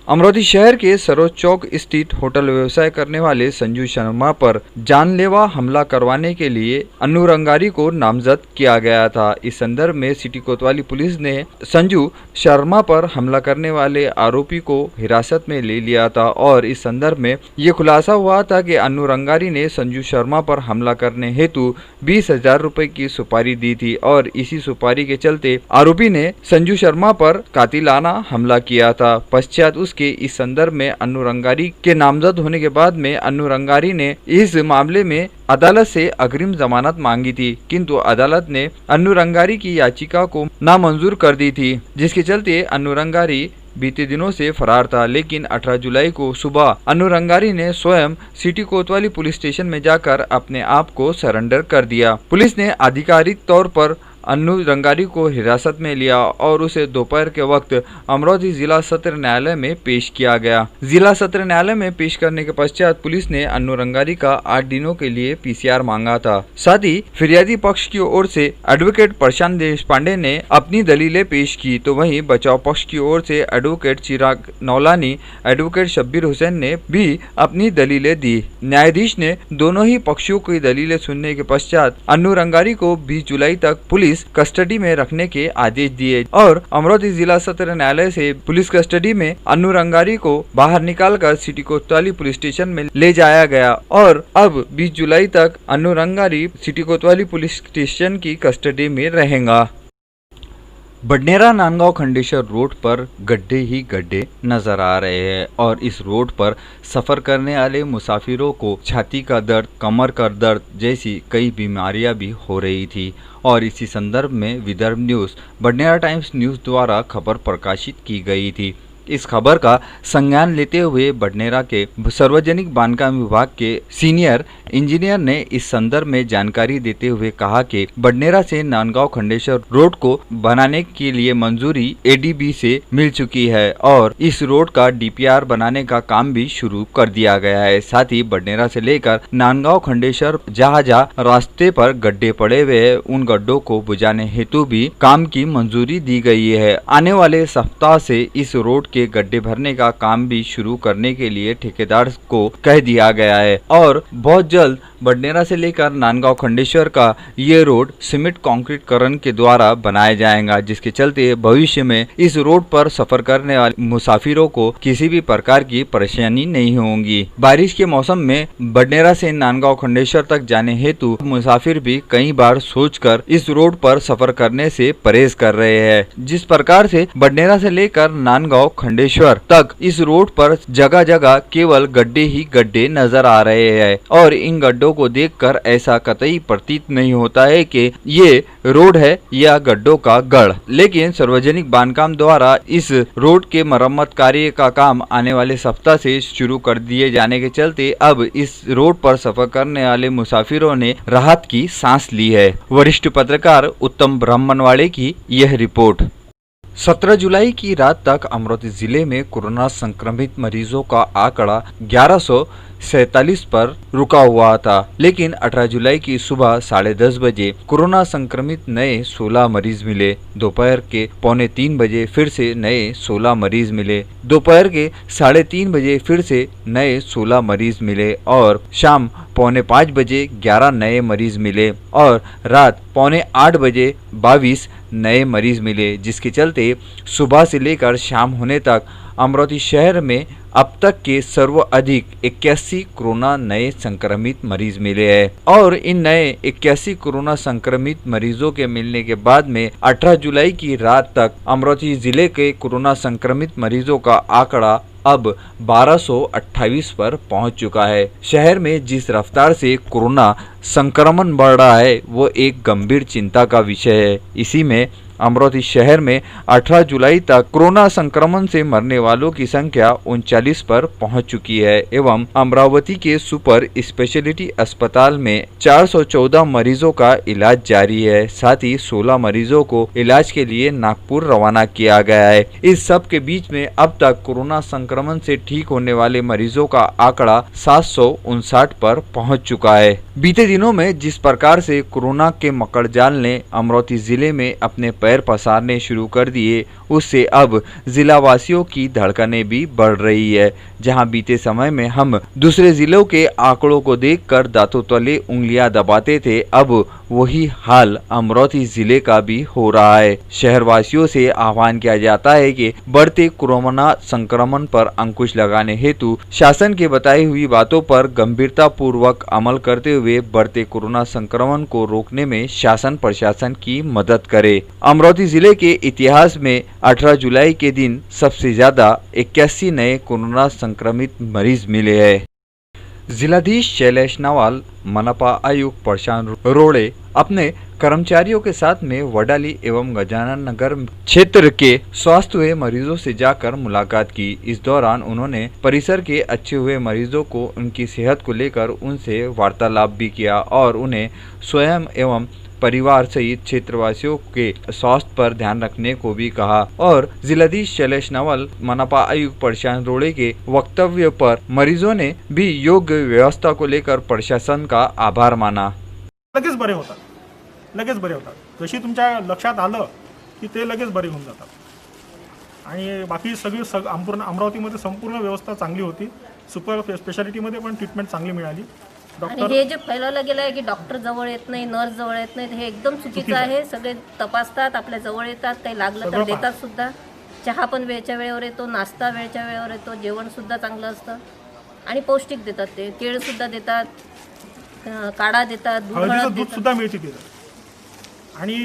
अमरोती शहर के सरोज चौक स्थित होटल व्यवसाय करने वाले संजू शर्मा पर जानलेवा हमला करवाने के लिए अन्नू रंगारी को नामजद किया गया था। इस संदर्भ में सिटी कोतवाली पुलिस ने संजू शर्मा पर हमला करने वाले आरोपी को हिरासत में ले लिया था और इस संदर्भ में ये खुलासा हुआ था कि अन्नू रंगारी ने संजू शर्मा पर हमला करने हेतु 20,000 रुपए की सुपारी दी थी और इसी सुपारी के चलते आरोपी ने संजू शर्मा पर कातिलाना हमला किया था। पश्चात उसके इस संदर्भ में अन्नू रंगारी के नामजद होने के बाद में अन्नू रंगारी ने इस मामले में अदालत से अग्रिम जमानत मांगी थी, किंतु अदालत ने अन्नू रंगारी की याचिका को नामंजूर कर दी थी, जिसके चलते अन्नू रंगारी बीते दिनों से फरार था। लेकिन 18 जुलाई को सुबह अन्नू रंगारी ने स्वयं सिटी कोतवाली पुलिस स्टेशन में जाकर अपने आप को सरेंडर कर दिया। पुलिस ने आधिकारिक तौर पर अन्नू रंगारी को हिरासत में लिया और उसे दोपहर के वक्त अमरोती जिला सत्र न्यायालय में पेश किया गया। जिला सत्र न्यायालय में पेश करने के पश्चात पुलिस ने अन्नू रंगारी का 8 दिनों के लिए पीसीआर मांगा था। साथ ही फिरियादी पक्ष की ओर से एडवोकेट प्रशांत देशपांडे ने अपनी दलीलें पेश की, तो वहीं बचाव पक्ष की ओर से एडवोकेट चिराग नौलानी, एडवोकेट शब्बीर हुसैन ने भी अपनी दलीलें दी। न्यायाधीश ने दोनों ही पक्षों की दलीलें सुनने के पश्चात अन्नू रंगारी को 20 जुलाई तक पुलिस कस्टडी में रखने के आदेश दिए और अमरोती जिला सत्र न्यायालय से पुलिस कस्टडी में अन्नू रंगारी को बाहर निकालकर सिटी कोतवाली पुलिस स्टेशन में ले जाया गया और अब 20 जुलाई तक अन्नू रंगारी सिटी कोतवाली पुलिस स्टेशन की कस्टडी में रहेगा। बडनेरा नांदगांव खंडेश्वर रोड पर गड्ढे ही गड्ढे नजर आ रहे हैं और इस रोड पर सफर करने वाले मुसाफिरों को छाती का दर्द, कमर का दर्द जैसी कई बीमारियां भी हो रही थी और इसी संदर्भ में Vidarbha news, Badnera times news द्वारा खबर प्रकाशित की गई थी। इस खबर का संज्ञान लेते हुए बडनेरा के सार्वजनिक बांधकाम विभाग के सीनियर इंजीनियर ने इस संदर्भ में जानकारी देते हुए कहा कि बडनेरा से नांदगांव खंडेश्वर रोड को बनाने के लिए मंजूरी एडीबी से मिल चुकी है और इस रोड का डीपीआर बनाने का काम भी शुरू कर दिया गया है। साथ ही बडनेरा से लेकर नांदगांव खंडेश्वर जहाँ रास्ते पर गड्ढे पड़े हुए हैं, उन गड्ढों को बुझाने हेतु भी काम की मंजूरी दी गई है। आने वाले सप्ताह से इस रोड के गड्ढे भरने का काम भी शुरू करने के लिए ठेकेदार को कह दिया गया है और बहुत जल्द बडनेरा से लेकर नांदगांव खंडेश्वर का ये रोड सीमेंट कंक्रीटकरण के द्वारा बनाया जाएगा, जिसके चलते भविष्य में इस रोड पर सफर करने वाले मुसाफिरों को किसी भी प्रकार की परेशानी नहीं होगी। बारिश के मौसम में बडनेरा से नांदगांव खंडेश्वर तक जाने हेतु मुसाफिर भी कई बार सोचकर इस रोड पर सफर करने से परहेज कर रहे हैं। जिस प्रकार से बडनेरा से लेकर नांदगांव खंडेश्वर तक इस रोड पर जगह जगह केवल गड्ढे ही गड्ढे नजर आ रहे हैं और इन गड्ढों को देखकर ऐसा कतई प्रतीत नहीं होता है कि ये रोड है या गड्ढों का गढ़। लेकिन सार्वजनिक बांधकाम द्वारा इस रोड के मरम्मत कार्य का काम आने वाले सप्ताह से शुरू कर दिए जाने के चलते अब इस रोड पर सफर करने वाले मुसाफिरों ने राहत की सांस ली है। वरिष्ठ पत्रकार उत्तम ब्राह्मणवाड़े की यह रिपोर्ट। 17 जुलाई की रात तक अमरोती जिले में कोरोना संक्रमित मरीजों का आंकड़ा 1147 पर रुका हुआ था, लेकिन 18 जुलाई की सुबह 10:30 बजे कोरोना संक्रमित नए 16 मरीज मिले। दोपहर के 2:45 बजे फिर से नए 16 मरीज मिले। दोपहर के 3:30 बजे फिर से नए 16 मरीज मिले और शाम 4:45 बजे 11 नए मरीज मिले और रात 7:45 बजे 22 नए मरीज मिले, जिसके चलते सुबह से लेकर शाम होने तक अमरोती शहर में अब तक के सर्वाधिक 81 कोरोना नए संक्रमित मरीज मिले हैं और इन नए 81 कोरोना संक्रमित मरीजों के मिलने के बाद में 18 जुलाई की रात तक अमरोती जिले के कोरोना संक्रमित मरीजों का आंकड़ा अब 1228 पर पहुंच चुका है। शहर में जिस रफ्तार से कोरोना संक्रमण बढ़ रहा है वो एक गंभीर चिंता का विषय है। इसी में अमरोती शहर में 18 जुलाई तक कोरोना संक्रमण से मरने वालों की संख्या 39 पर पहुंच चुकी है एवं अमरावती के सुपर स्पेशलिटी अस्पताल में 414 मरीजों का इलाज जारी है। साथ ही 16 मरीजों को इलाज के लिए नागपुर रवाना किया गया है। इस सब के बीच में अब तक कोरोना संक्रमण से ठीक होने वाले मरीजों का आंकड़ा 759 पर पहुंच चुका है। बीते दिनों में जिस प्रकार से कोरोना के मकड़जाल ने अमरोती जिले में अपने पैर पैर पसारने शुरू कर दिए, उससे अब जिलावासियों की धड़कनें भी बढ़ रही है। जहां बीते समय में हम दूसरे जिलों के आंकड़ों को देखकर दांतों तले उंगलियां दबाते थे, अब वही हाल अमरोही जिले का भी हो रहा है। शहरवासियों से आह्वान किया जाता है कि बढ़ते कोरोना संक्रमण पर अंकुश लगाने हेतु शासन के बताई हुई बातों पर गंभीरता पूर्वक अमल करते हुए बढ़ते कोरोना संक्रमण को रोकने में शासन प्रशासन की मदद करे। अमरोही जिले के इतिहास में 18 जुलाई के दिन सबसे ज्यादा 81 नए कोरोना संक्रमित मरीज मिले हैं। जिलाधीश शैलेश नवाल, मनपा आयुक्त प्रशांत रोड़े अपने कर्मचारियों के साथ में वडाली एवं गजानन नगर क्षेत्र के स्वस्थ हुए मरीजों से जाकर मुलाकात की। इस दौरान उन्होंने परिसर के अच्छे हुए मरीजों को उनकी सेहत को लेकर उनसे वार्तालाप भी किया और उन्हें स्वयं एवं परिवार सहित क्षेत्रवासियों के स्वास्थ्य पर ध्यान रखने को भी कहा और जिलाधीश शैलेश नवल, मनपा आयुक्त प्रशांत रोड़े के वक्तव्य पर मरीजों ने भी योग्य व्यवस्था को लेकर प्रशासन का आभार माना। लगेच बरे होतात जशी तुमच्या लक्षात आलं की ते लगेच बरे होऊन जातात आणि बाकी सगळी अमरावतीमध्ये संपूर्ण व्यवस्था चांगली होती। सुपर स्पेशालिटीमध्ये पण ट्रीटमेंट चांगली मिळाली। आणि हे जे फैलावलं गेलं आहे की डॉक्टर जवळ येत नाही, नर्स जवळ येत नाही, हे एकदम चुकीचं आहे। सगळे तपासतात, आपल्या जवळ येतात, काही लागलं तर देतात सुद्धा। चहा पण वेळच्या वेळेवर येतो, नाश्ता वेळच्या वेळेवर येतो, जेवण सुद्धा चांगलं असतं आणि पौष्टिक देतात। ते केळ सुद्धा देतात, काढा देतात, दूध सुद्धा मिळते तिथे आणि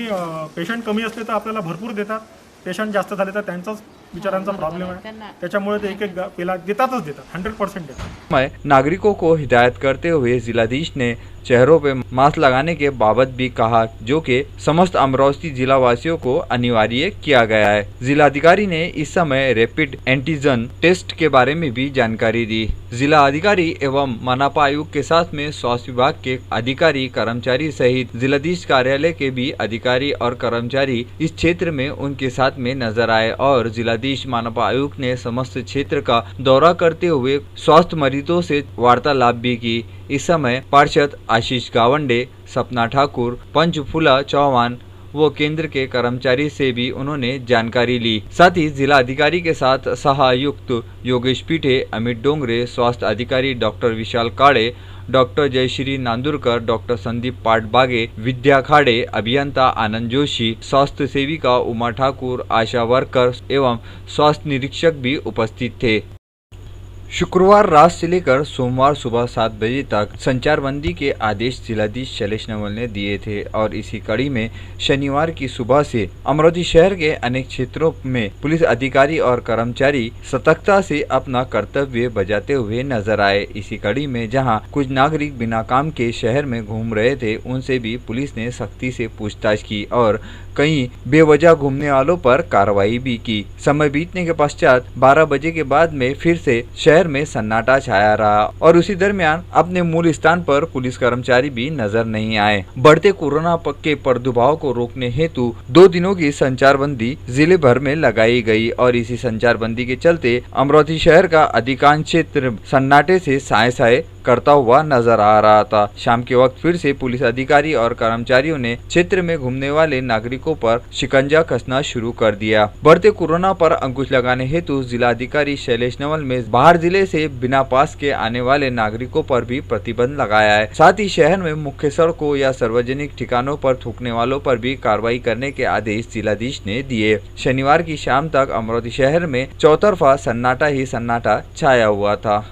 पेशंट कमी असले तर आपल्याला भरपूर देतात। पेशंट जास्त झाले तर त्यांचाच बिचारांचा प्रॉब्लेम है, त्याच्यामुळे ते एक पेला देतातच देतात, 100% देतात। नागरिकों को हिदायत करते हुए जिलाधीश ने चेहरों पे मास्क लगाने के बाबत भी कहा, जो कि समस्त अमरोही जिला वासियों को अनिवार्य किया गया है। जिलाधिकारी ने इस समय रैपिड एंटीजन टेस्ट के बारे में भी जानकारी दी। जिला अधिकारी एवं मनपा आयुक्त के साथ में स्वास्थ्य विभाग के अधिकारी कर्मचारी सहित जिलाधीश कार्यालय के भी अधिकारी और कर्मचारी इस क्षेत्र में उनके साथ में नजर आए और जिलाधीश मनपा आयुक्त ने समस्त क्षेत्र का दौरा करते हुए स्वास्थ्य मरीजों से वार्तालाप भी की। इस समय पार्षद आशीष गावंडे, सपना ठाकुर, पंचफूला चौहान वो केंद्र के कर्मचारी से भी उन्होंने जानकारी ली। साथ ही जिला अधिकारी के साथ सहायुक्त योगेश पीठे, अमित डोंगरे, स्वास्थ्य अधिकारी डॉक्टर विशाल काड़े, डॉक्टर जयश्री नांदुरकर, डॉक्टर संदीप पाटबागे, विद्या खाड़े, अभियंता आनंद जोशी, स्वास्थ्य सेविका उमा ठाकुर, आशा वर्कर एवं स्वास्थ्य निरीक्षक भी उपस्थित थे। शुक्रवार रात से लेकर सोमवार सुबह 7 बजे तक संचारबंदी के आदेश जिलाधीश शैलेश नवल ने दिए थे और इसी कड़ी में शनिवार की सुबह से अमरोही शहर के अनेक क्षेत्रों में पुलिस अधिकारी और कर्मचारी सतर्कता से अपना कर्तव्य बजाते हुए नजर आए। इसी कड़ी में जहां कुछ नागरिक बिना काम के शहर में घूम रहे थे, उनसे भी पुलिस ने सख्ती से पूछताछ की और कई बेवजह घूमने वालों पर कार्रवाई भी की। समय बीतने के पश्चात 12 बजे के बाद में फिर से शहर में सन्नाटा छाया रहा और उसी दरमियान अपने मूल स्थान पर पुलिस कर्मचारी भी नजर नहीं आए। बढ़ते कोरोना के प्रादुर्भाव को रोकने हेतु 2 दिनों की संचारबंदी जिले भर में लगाई गई और इसी संचारबंदी के चलते अमरोही शहर का अधिकांश क्षेत्र सन्नाटे से साए साए करता हुआ नजर आ रहा था। शाम के वक्त फिर से पुलिस अधिकारी और कर्मचारियों ने क्षेत्र में घूमने वाले नागरिकों पर शिकंजा कसना शुरू कर दिया। बढ़ते कोरोना पर अंकुश लगाने हेतु जिला अधिकारी शैलेश नवल में बाहर जिले से बिना पास के आने वाले नागरिकों पर भी प्रतिबंध लगाया है। साथ ही शहर में मुख्य सड़कों या सार्वजनिक ठिकानों पर थूकने वालों पर भी कार्रवाई करने के आदेश जिलाधीश ने दिए। शनिवार की शाम तक अमरोही शहर में चौतरफा सन्नाटा ही सन्नाटा छाया हुआ था।